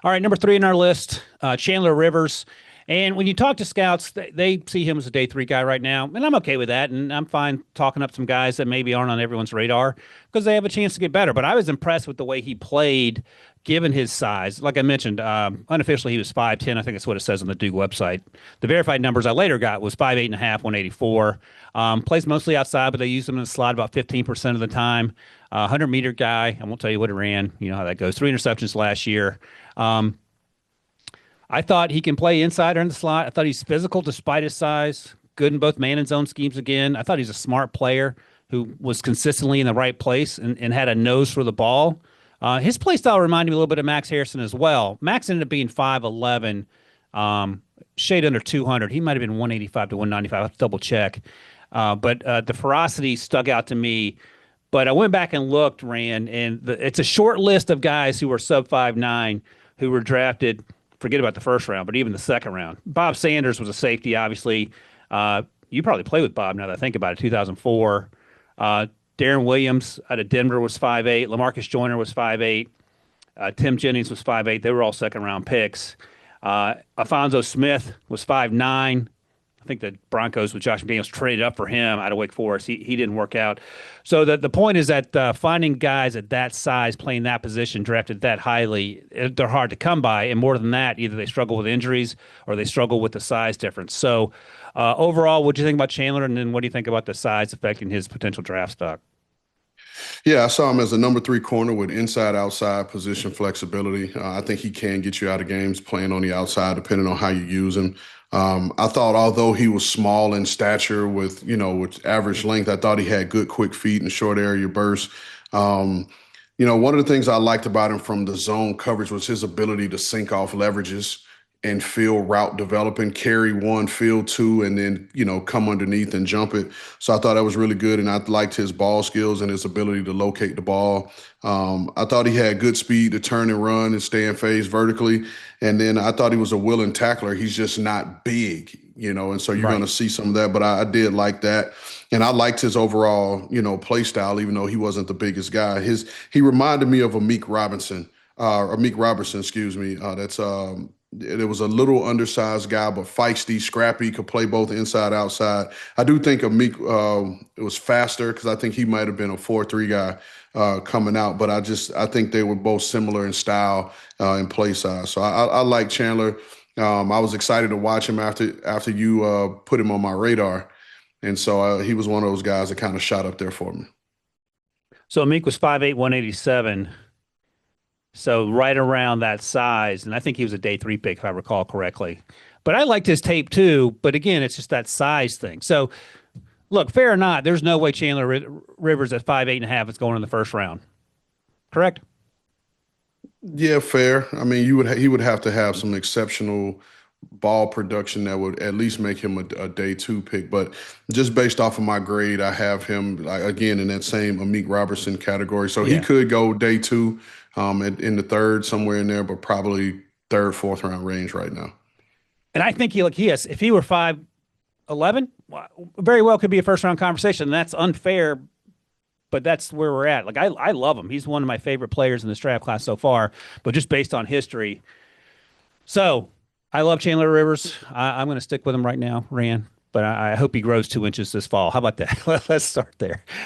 All right, number three in our list, Chandler Rivers. And when you talk to scouts, they see him as a day three guy right now, and I'm okay with that. And I'm fine talking up some guys that maybe aren't on everyone's radar because they have a chance to get better. But I was impressed with the way he played, given his size. Like I mentioned, unofficially he was 5'10". I think that's what it says on the Duke website. The verified numbers I later got was 5'8.5", 184. Plays mostly outside, but they use him in the slot about 15% of the time. 100-meter guy. I won't tell you what it ran. You know how that goes. 3 interceptions last year. I thought he can play inside or in the slot. I thought he's physical despite his size. Good in both man and zone schemes again. I thought he's a smart player who was consistently in the right place and had a nose for the ball. His play style reminded me a little bit of Max Harrison as well. Max ended up being 5'11", shade under 200. He might have been 185 to 195. I have to double check. But the ferocity stuck out to me. But I went back and looked, Rand, and it's a short list of guys who were sub 5'9", who were drafted. Forget about the first round, but even the second round. Bob Sanders was a safety, obviously. You probably played with Bob now that I think about it, 2004. Darren Williams out of Denver was 5'8". LaMarcus Joyner was 5'8". Tim Jennings was 5'8". They were all second-round picks. Alfonso Smith was 5'9". I think the Broncos with Josh McDaniels traded up for him out of Wake Forest. He didn't work out. So the point is that finding guys at that size playing that position drafted that highly, they're hard to come by. And more than that, either they struggle with injuries or they struggle with the size difference. So overall, what do you think about Chandler? And then what do you think about the size affecting his potential draft stock? Yeah, I saw him as a number three corner with inside-outside position flexibility. I think he can get you out of games playing on the outside, depending on how you use him. I thought, although he was small in stature with average length, I thought he had good quick feet and short area bursts. One of the things I liked about him from the zone coverage was his ability to sink off leverages and feel route developing, carry one, feel two, and then, come underneath and jump it. So I thought that was really good, and I liked his ball skills and his ability to locate the ball. I thought he had good speed to turn and run and stay in phase vertically. And then I thought he was a willing tackler. He's just not big, and so you're going to see some of that. But I did like that. And I liked his overall, play style, even though he wasn't the biggest guy. He reminded me of Amik Robinson, excuse me. It was a little undersized guy, but feisty, scrappy, could play both inside, outside. I do think Amik it was faster because I think he might have been a 4-3 guy coming out, but I think they were both similar in style and play size. So I like Chandler. I was excited to watch him after you put him on my radar. And so he was one of those guys that kind of shot up there for me. So Meek was 5'8", 187. So right around that size. And I think he was a day three pick, if I recall correctly. But I liked his tape too. But again, it's just that size thing. So look, fair or not, there's no way Chandler Rivers at 5'8.5" is going in the first round. Correct? Yeah, fair. I mean, he would have to have some exceptional ball production that would at least make him a day two pick. But just based off of my grade, I have him again in that same Amik Robertson category. So he could go day two in the third, somewhere in there, but probably third, fourth round range right now. And I think if he were 5'11", very well could be a first round conversation. That's unfair, but that's where we're at. Like I love him. He's one of my favorite players in this draft class so far, but just based on history. So I love Chandler Rivers. I'm going to stick with him right now, Rand, but I hope he grows 2 inches this fall. How about that? Let's start there.